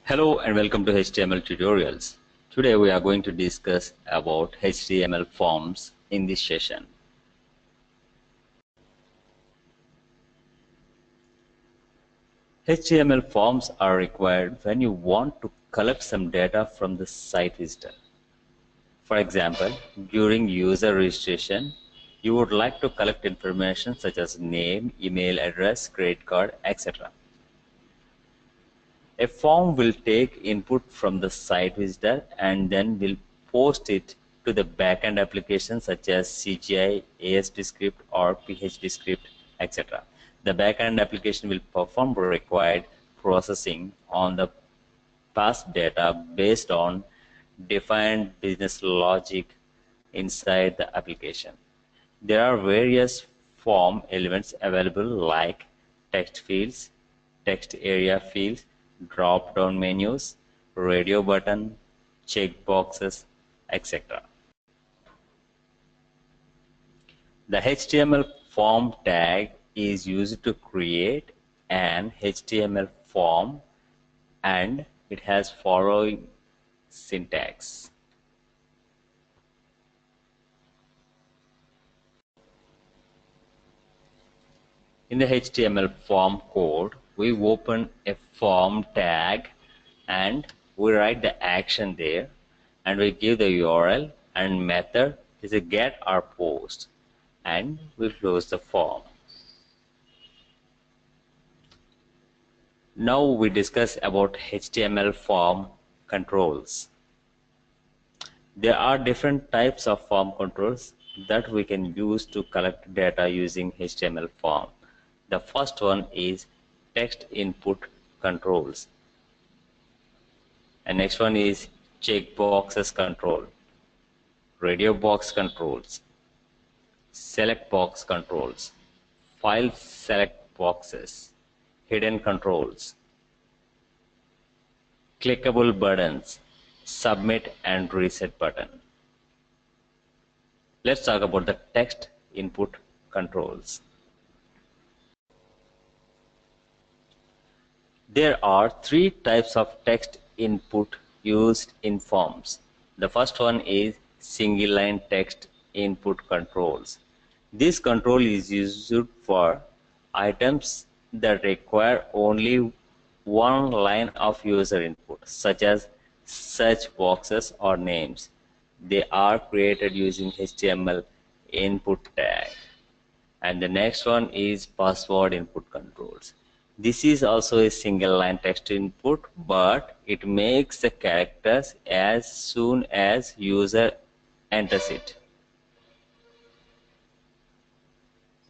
Hello and welcome to HTML tutorials. Today we are going to discuss about HTML forms in this session. HTML forms are required when you want to collect some data from the site visitor. For example, during user registration, you would like to collect information such as name, email address, credit card, etc. A form will take input from the site visitor and then will post it to the backend application such as CGI, ASP.script or PHP.script, etc. The backend application will perform required processing on the past data based on defined business logic inside the application. There are various form elements available like text fields, text area fields, drop-down menus, radio button, checkboxes, etc. The HTML form tag is used to create an HTML form and it has following syntax. In the HTML form code, we open a form tag and we write the action there and we give the URL and method is a get or post and we close the form. Now we discuss about HTML form controls. There are different types of form controls that we can use to collect data using HTML form. The first one is text input controls. And next one is checkboxes control, radio box controls, select box controls, file select boxes, hidden controls, clickable buttons, submit and reset button. Let's talk about the text input controls. There are three types of text input used in forms. The first one is single line text input controls. This control is used for items that require only one line of user input, such as search boxes or names. They are created using HTML input tag. And the next one is password input controls. This is also a single line text input, but it makes the characters as soon as user enters it.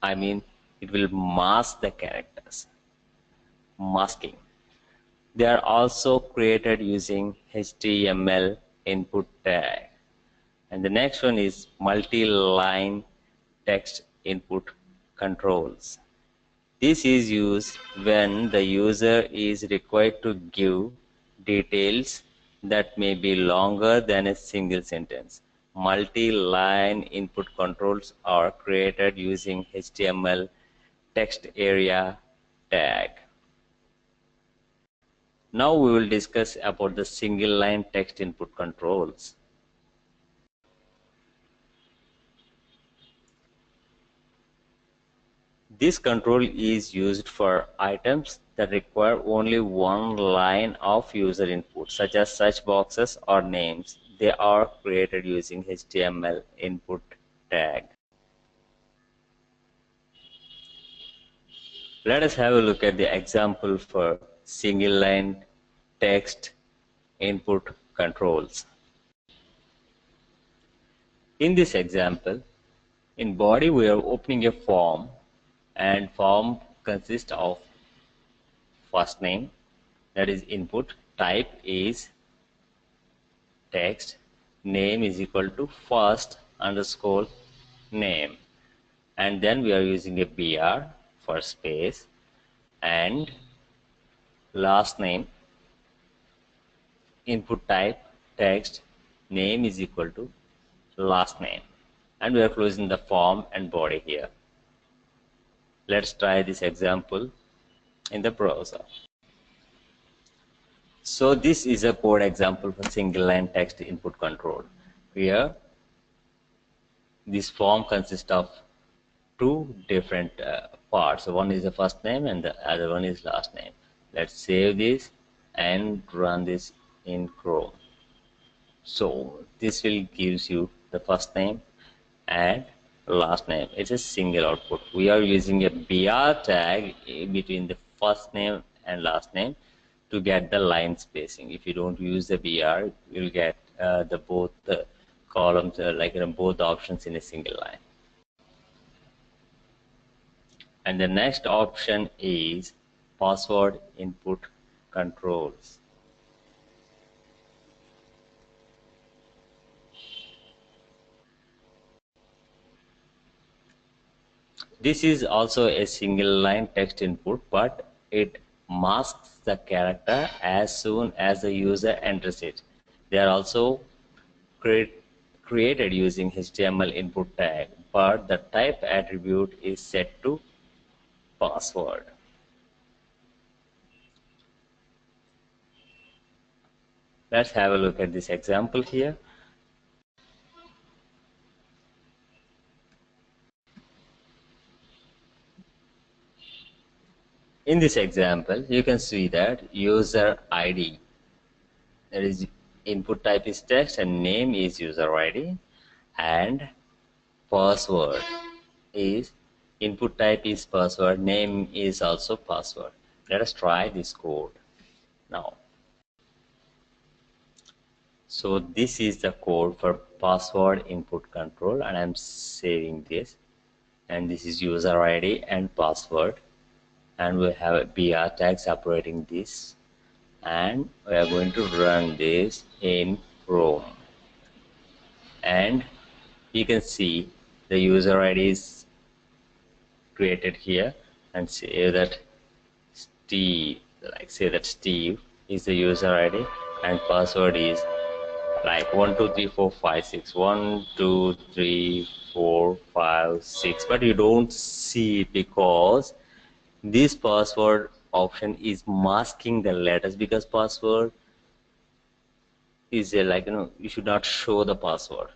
I mean, it will mask the characters. Masking. They are also created using HTML input tag. And the next one is multi-line text input controls. This is used when the user is required to give details that may be longer than a single sentence. Multi-line input controls are created using HTML text area tag. Now we will discuss about the single line text input controls. This control is used for items that require only one line of user input, such as search boxes or names. They are created using HTML input tag. Let us have a look at the example for single line text input controls. In this example, in body we are opening a form, and form consists of first name, that is input, type is text, name is equal to first underscore name, and then we are using a BR for space, and last name, input type text, name is equal to last name, and we are closing the form and body here. Let's try this example in the browser. So this is a code example for single line text input control. Here this form consists of two different parts. So one is the first name and the other one is last name. Let's save this and run this in Chrome. So this will gives you the first name and last name. It's a single output. We are using a BR tag between the first name and last name to get the line spacing. If you don't use the BR, you'll get the both the columns both options in a single line. And the next option is password input controls. This is also a single line text input, but it masks the character as soon as the user enters it. They are also created using HTML input tag, but the type attribute is set to password. Let's have a look at this example here. In this example, you can see that user ID, that is input type is text and name is user ID, and password is input type is password, name is also password. Let us try this code now. So this is the code for password input control, and I'm saving this, and this is user ID and password, and we have a BR tag separating this, and we are going to run this in Chrome. And you can see the user ID is created here, and say that Steve, Steve is the user ID, and password is like 1 2 3 4 5 6 1 2 3 4 5 6, but you don't see it because this password option is masking the letters, because password is you should not show the password.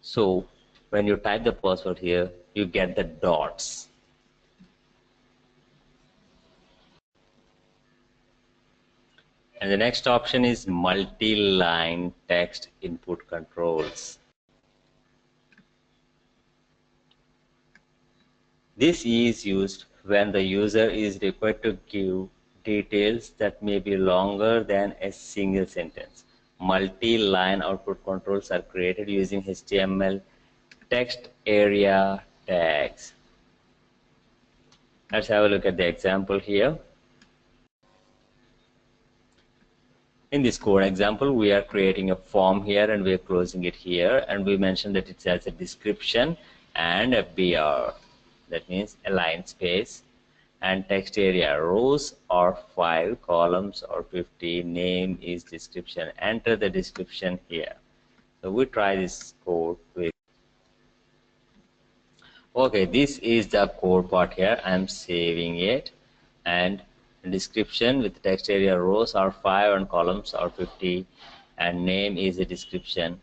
So when you type the password here, you get the dots. And the next option is multi-line text input controls. This is used when the user is required to give details that may be longer than a single sentence. Multi-line output controls are created using HTML text area tags. Let's have a look at the example here. In this code example, we are creating a form here and we are closing it here, and we mentioned that it has a description and a BR, that means a line space, and text area rows or 5, columns or 50, name is description. Enter the description here. So we try this code with. Okay, this is the code part here. I'm saving it, and description with text area rows are 5 and columns are 50, and name is a description,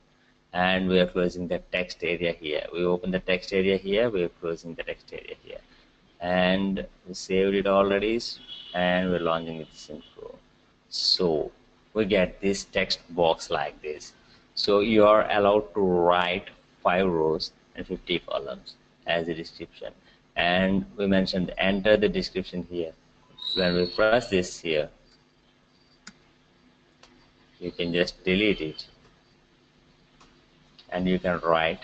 and we are closing the text area here. We open the text area here, we are closing the text area here, and we saved it already, and we're launching it in Chrome. So we get this text box like this. So you are allowed to write 5 rows and 50 columns as a description, and we mentioned enter the description here. When we press this here, you can just delete it and you can write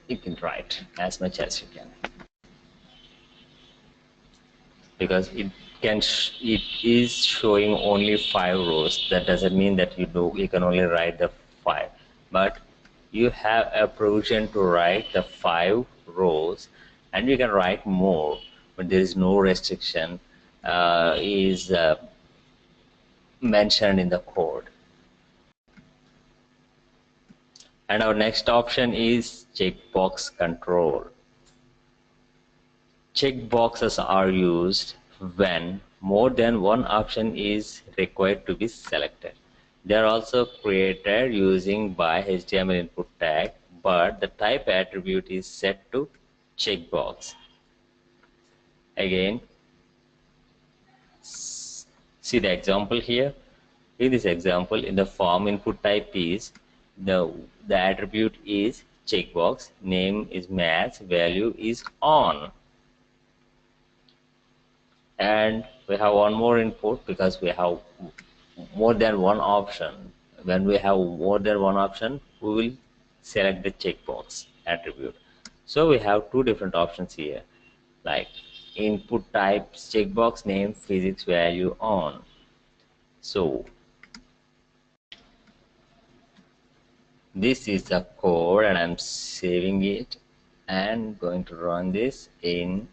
you can write as much as you can, because it is showing only 5 rows. That doesn't mean that you can only write the 5, but you have a provision to write the 5 rows, and you can write more, but there is no restriction is mentioned in the code. And our next option is checkbox control. Checkboxes are used when more than one option is required to be selected. They are also created using by HTML input tag, but the type attribute is set to checkbox. Again, see the example here. In this example, in the form input type is the attribute is checkbox, name is match, value is on. And we have one more input because we have more than one option. When we have more than one option, we will select the checkbox attribute. So we have two different options here, like input types checkbox, name, physics, value, on. So this is the code and I'm saving it and going to run this in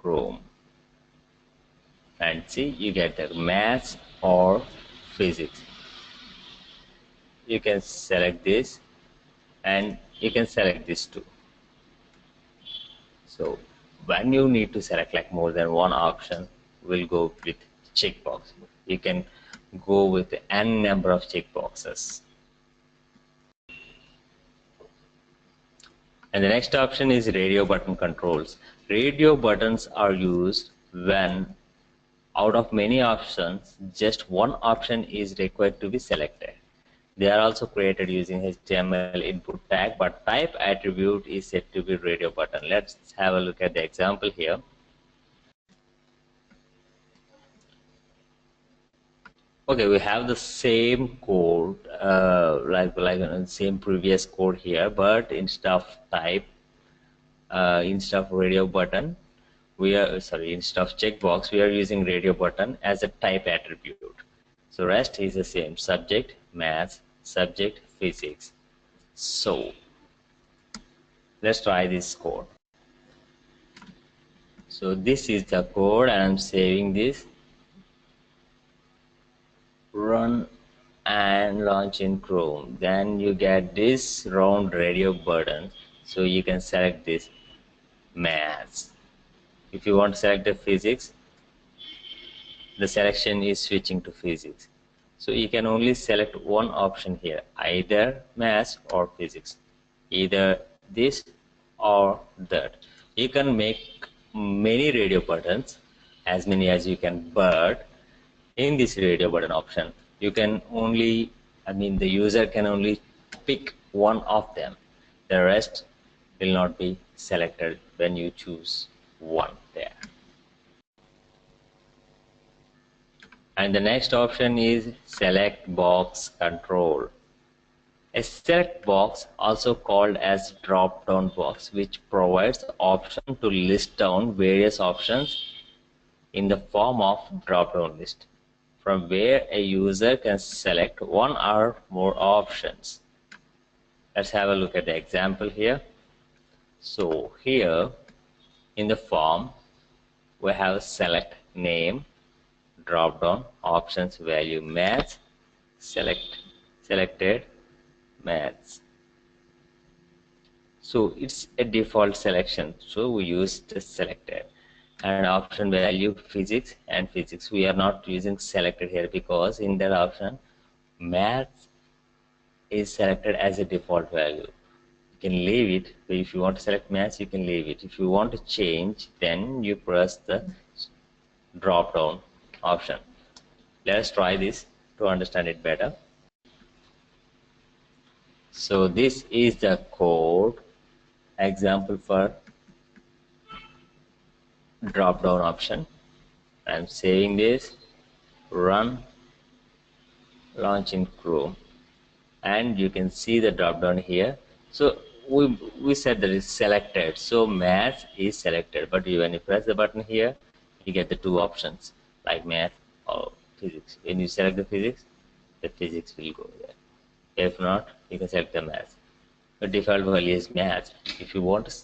Chrome. And see, you get the maths or physics. You can select this and you can select this too. So when you need to select like more than one option, we'll go with checkbox. You can go with n number of checkboxes. And the next option is radio button controls. Radio buttons are used when out of many options, just one option is required to be selected. They are also created using HTML input tag, but type attribute is set to be radio button. Let's have a look at the example here. Okay, we have the same code, like same previous code here, but instead of type, instead of radio button, instead of checkbox, we are using radio button as a type attribute. So rest is the same: subject, math, subject, physics. So let's try this code. So this is the code and I'm saving this. Run and launch in Chrome. Then you get this round radio button. So you can select this maths. If you want to select the physics, the selection is switching to physics. So you can only select one option here, either maths or physics, either this or that. You can make many radio buttons, as many as you can, but in this radio button option, you can only, the user can only pick one of them. The rest will not be selected when you choose one there. And the next option is select box control. A select box, also called as drop down box, which provides the option to list down various options in the form of drop down list, from where a user can select one or more options. Let's have a look at the example here. So here in the form, we have select name, drop down, options, value, maths, selected maths. So it's a default selection, so we use the selected. And option value, physics and physics, we are not using selected here because in that option maths is selected as a default value. You can leave it, but if you want to select maths, you can leave it. If you want to change, then you press the drop down option. Let's try this to understand it better. So this is the code example for drop down option. I'm saving this, run, launch in Chrome, and you can see the drop down here. So we said that it's selected, so math is selected, but when you press the button here, you get the two options like math or physics. When you select the physics will go there. If not, you can select the math. The default value is math. If you want to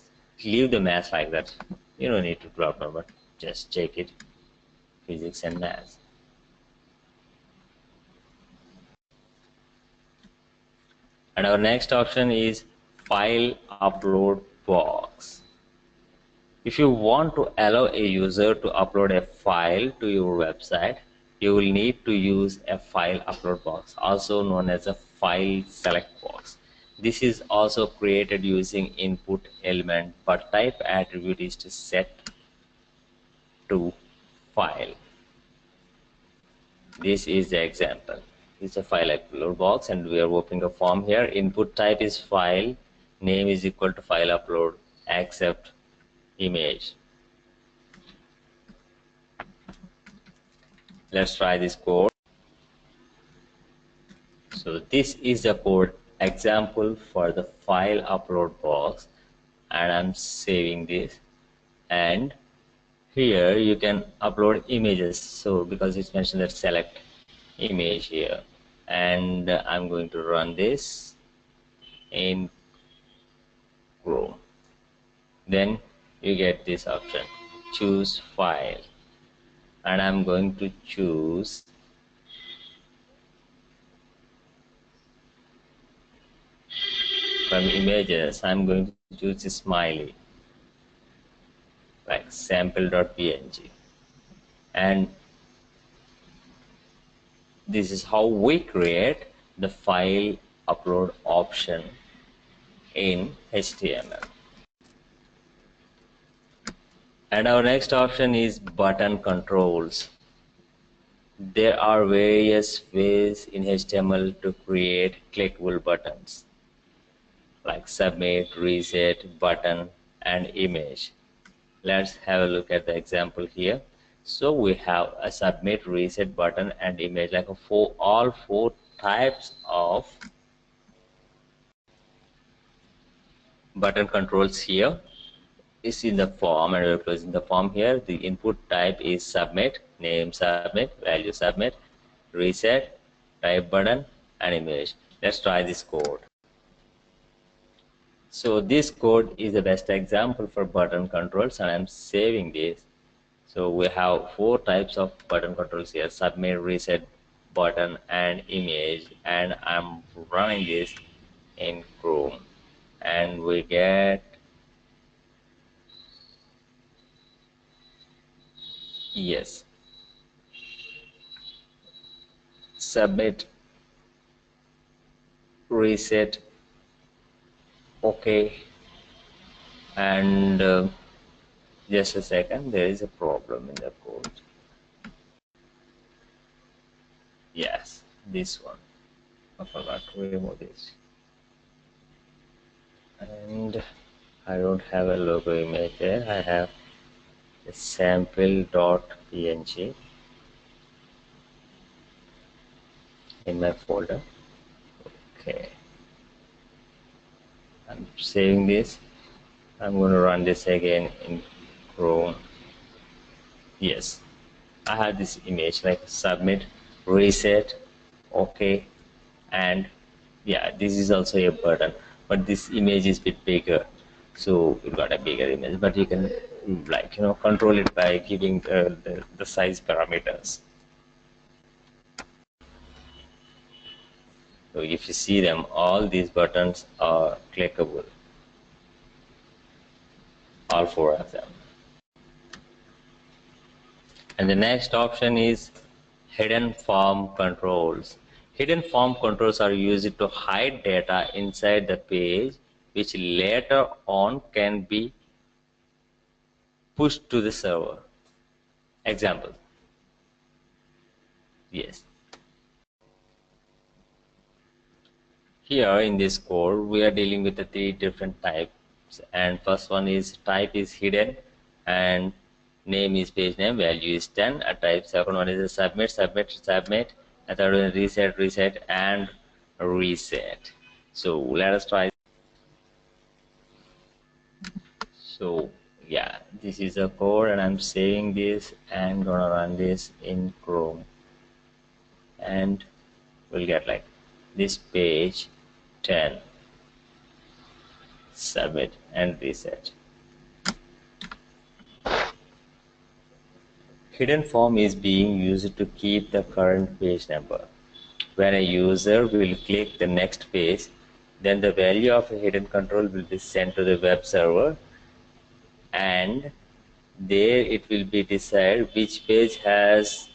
leave the math like that, you don't need to drop down, but just check it, physics and math. And our next option is file upload box. If you want to allow a user to upload a file to your website, you will need to use a file upload box, also known as a file select box. This is also created using input element, but type attribute is to set to file. This is the example. It's a file upload box and we are opening a form here. Input type is file, name is equal to file upload, accept image. Let's try this code. So this is the code example for the file upload box, and I'm saving this. And here you can upload images, so because it's mentioned that select image here, and I'm going to run this in Chrome. Then you get this option, choose file, and I'm going to choose from images. I'm going to choose a smiley like sample.png, and this is how we create the file upload option in HTML. And our next option is button controls. There are various ways in HTML to create clickable buttons like submit, reset, button, and image. Let's have a look at the example here. So we have a submit, reset, button, and image, like all four types of button controls here is in the form, and we're closing the form here. The input type is submit, name submit, value submit, reset, type button, and image. Let's try this code. So this code is the best example for button controls, and I'm saving this. So we have four types of button controls here: submit, reset, button, and image. And I'm running this in Chrome, and we get yes, submit, reset, okay, and just a second, there is a problem in the code. Yes, this one. I forgot to remove this. And I don't have a logo image there. I have a sample.png in my folder. Okay. I'm saving this. I'm going to run this again in Chrome. Yes, I have this image like submit, reset, okay, and yeah, this is also a button, but this image is a bit bigger, so you got a bigger image, but you can control it by giving the size parameters. So if you see them, all these buttons are clickable, all four of them. And the next option is hidden form controls. Hidden form controls are used to hide data inside the page, which later on can be pushed to the server. Example. Yes. Here in this code, we are dealing with the three different types. And first one is type is hidden, and name is page name, value is 10. A type second one is a submit, submit. A third one is reset, reset, and reset. So let us try. So yeah, this is a code, and I'm saving this and gonna run this in Chrome, and we'll get like this page 10, submit, and reset. Hidden form is being used to keep the current page number. When a user will click the next page, Then the value of a hidden control will be sent to the web server, and there it will be decided which page has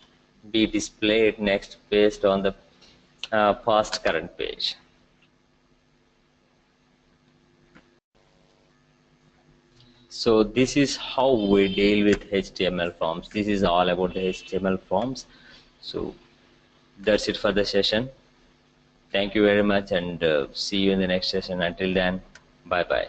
be displayed next based on the past current page. So this is how we deal with HTML forms. This is all about the HTML forms. So that's it for the session. Thank you very much, and see you in the next session. Until then, bye bye.